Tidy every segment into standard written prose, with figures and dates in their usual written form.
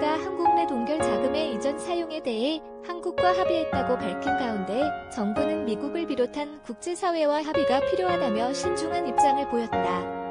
합의가 한국 내 동결 자금의 이전 사용에 대해 한국과 합의했다고 밝힌 가운데 정부는 미국을 비롯한 국제사회와 합의가 필요하다며 신중한 입장을 보였다.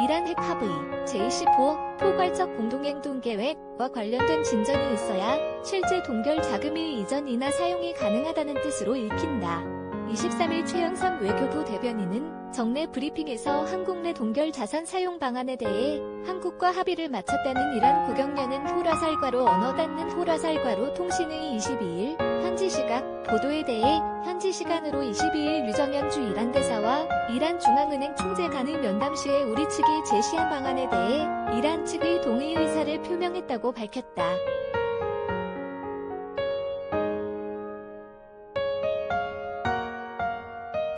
이란 핵 합의, 제24 포괄적 공동행동계획과 관련된 진전이 있어야 실제 동결 자금의 이전이나 사용이 가능하다는 뜻으로 읽힌다. 23일 최영삼 외교부 대변인은 정례 브리핑에서 한국 내 동결 자산 사용 방안에 대해 한국과 합의를 마쳤다는 이란 국영연은 호라살과로 언어 닿는 호라살과로 통신의 22일 현지 시각 보도에 대해 현지 시간으로 22일 유정현 주 이란 대사와 이란 중앙은행 총재 간의 면담 시에 우리 측이 제시한 방안에 대해 이란 측의 동의 의사를 표명했다고 밝혔다.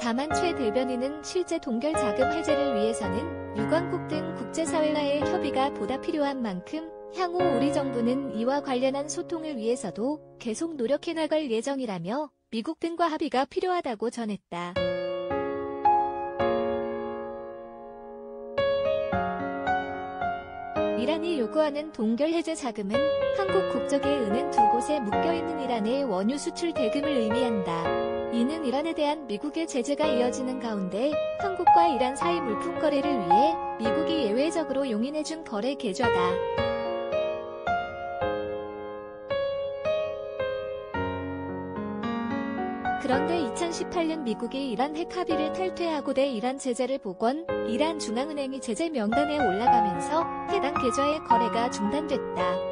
다만 최 대변인은 실제 동결 자금 해제를 위해서는 유관국 등 국제사회와의 협의가 보다 필요한 만큼 향후 우리 정부는 이와 관련한 소통을 위해서도 계속 노력해 나갈 예정이라며 미국 등과 합의가 필요하다고 전했다. 이란이 요구하는 동결 해제 자금은 한국 국적에 은행 두 곳에 묶여있는 이란의 원유 수출 대금을 의미한다. 이는 이란에 대한 미국의 제재가 이어지는 가운데 한국과 이란 사이 물품 거래를 위해 미국이 예외적으로 용인해준 거래 계좌다. 그런데 2018년 미국이 이란 핵 합의를 탈퇴하고 대이란 제재를 복원, 이란 중앙은행이 제재 명단에 올라가면서 해당 계좌의 거래가 중단됐다.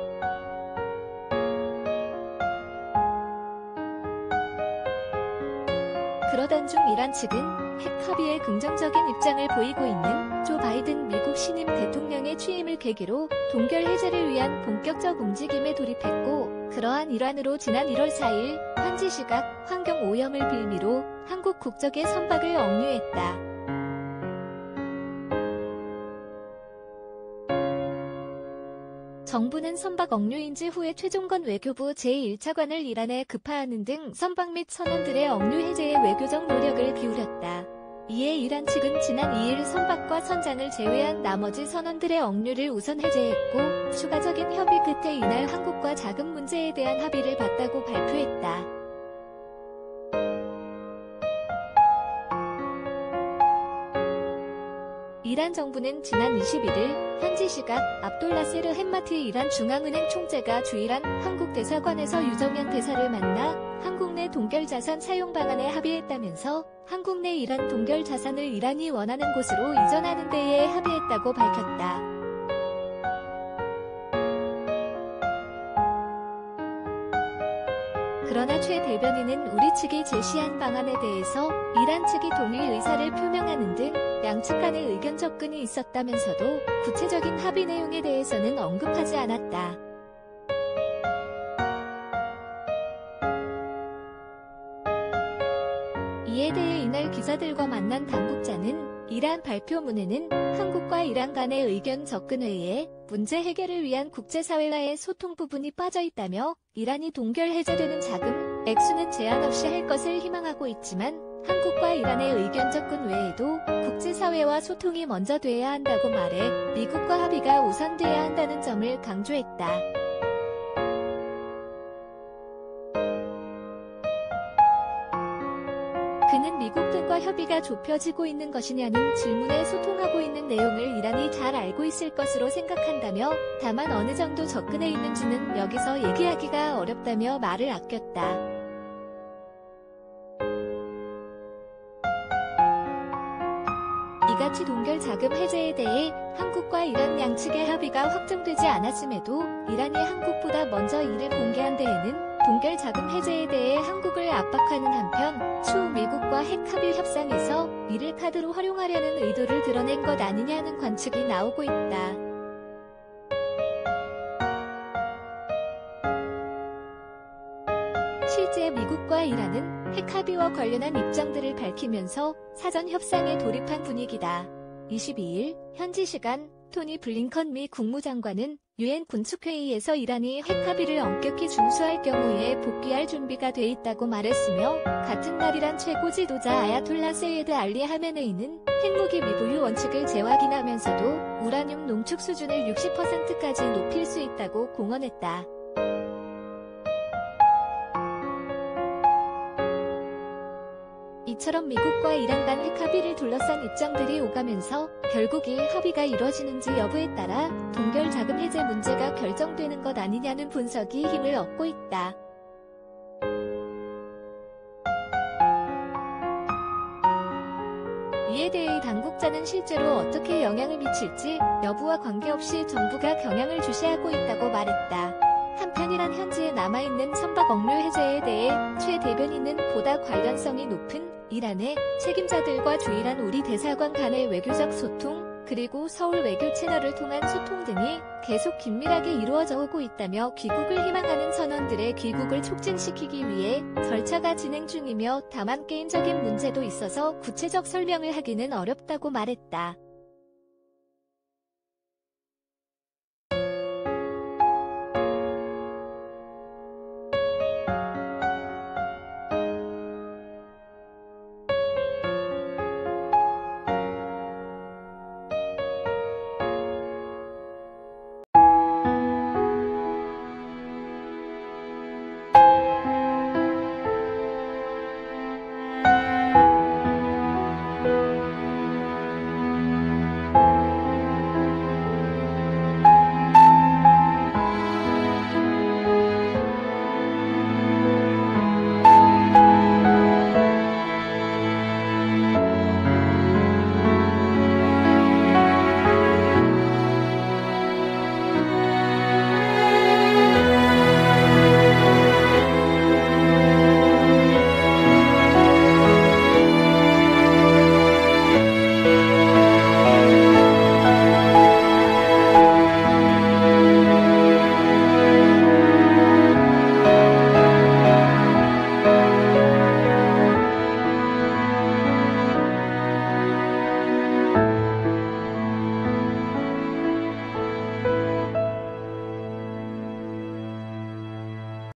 그러던 중 이란 측은 핵 합의에 긍정적인 입장을 보이고 있는 조 바이든 미국 신임 대통령의 취임을 계기로 동결 해제를 위한 본격적 움직임에 돌입했고, 그러한 일환으로 지난 1월 4일 현지 시각 환경 오염을 빌미로 한국 국적의 선박을 억류했다. 정부는 선박 억류인지 후에 최종건 외교부 제1차관을 이란에 급파하는 등 선박 및 선원들의 억류 해제에 외교적 노력을 기울였다. 이에 이란 측은 지난 2일 선박과 선장을 제외한 나머지 선원들의 억류를 우선 해제했고, 추가적인 협의 끝에 이날 한국과 자금 문제에 대한 합의를 봤다고 발표했다. 이란 정부는 지난 21일 현지 시각 압돌나세르 햄마트 이란 중앙은행 총재가 주이란 한국 대사관에서 유정현 대사를 만나 한국 내 동결 자산 사용 방안에 합의했다면서 한국 내 이란 동결 자산을 이란이 원하는 곳으로 이전하는 데에 합의했다고 밝혔다. 그러나 최 대변인은 우리 측이 제시한 방안에 대해서 이란 측이 동의 의사를 표명하는 등 양측 간의 의견 접근이 있었다면서도 구체적인 합의 내용에 대해서는 언급하지 않았다. 이에 대해 이날 기자들과 만난 당국자는 이란 발표문에는 한국과 이란 간의 의견 접근 외에 문제 해결을 위한 국제사회와의 소통 부분이 빠져 있다며 이란이 동결 해제되는 자금, 액수는 제한 없이 할 것을 희망하고 있지만 한국과 이란의 의견 접근 외에도 국제사회와 소통이 먼저 돼야 한다고 말해 미국과 합의가 우선돼야 한다는 점을 강조했다. 그는 미국 등과 협의가 좁혀지고 있는 것이냐는 질문에 소통하고 있는 내용을 이란이 잘 알고 있을 것으로 생각한다며 다만 어느 정도 접근해 있는지는 여기서 얘기하기가 어렵다며 말을 아꼈다. 이같이 동결 자금 해제에 대해 한국과 이란 양측의 합의가 확정되지 않았음에도 이란이 한국보다 먼저 이를 공개한 데에는 동결 자금 해제에 대해 한국을 압박하는 한편 추후 미국과 핵 합의 협상에서 이를 카드로 활용하려는 의도를 드러낸 것 아니냐는 관측이 나오고 있다. 실제 미국과 이란은 핵 합의와 관련한 입장들을 밝히면서 사전 협상에 돌입한 분위기다. 22일 현지 시간 토니 블링컨 미 국무장관은 유엔 군축회의에서 이란이 핵 합의를 엄격히 준수할 경우에 복귀할 준비가 돼 있다고 말했으며 같은 날 이란 최고 지도자 아야톨라 세예드 알리 하메네이는 핵무기 미보유 원칙을 재확인하면서도 우라늄 농축 수준을 60%까지 높일 수 있다고 공언했다. 이처럼 미국과 이란 간 핵 합의를 둘러싼 입장들이 오가면서 결국 이 합의가 이뤄지는지 여부에 따라 동결 자금 해제 문제가 결정되는 것 아니냐는 분석이 힘을 얻고 있다. 이에 대해 당국자는 실제로 어떻게 영향을 미칠지 여부와 관계없이 정부가 경향을 주시하고 있다고 말했다. 한편 이란 현지에 남아있는 선박 억류 해제에 대해 최 대변인은 보다 관련성이 높은 이란의 책임자들과 주이란 우리 대사관 간의 외교적 소통, 그리고 서울 외교 채널을 통한 소통 등이 계속 긴밀하게 이루어져 오고 있다며 귀국을 희망하는 선원들의 귀국을 촉진시키기 위해 절차가 진행 중이며 다만 개인적인 문제도 있어서 구체적 설명을 하기는 어렵다고 말했다.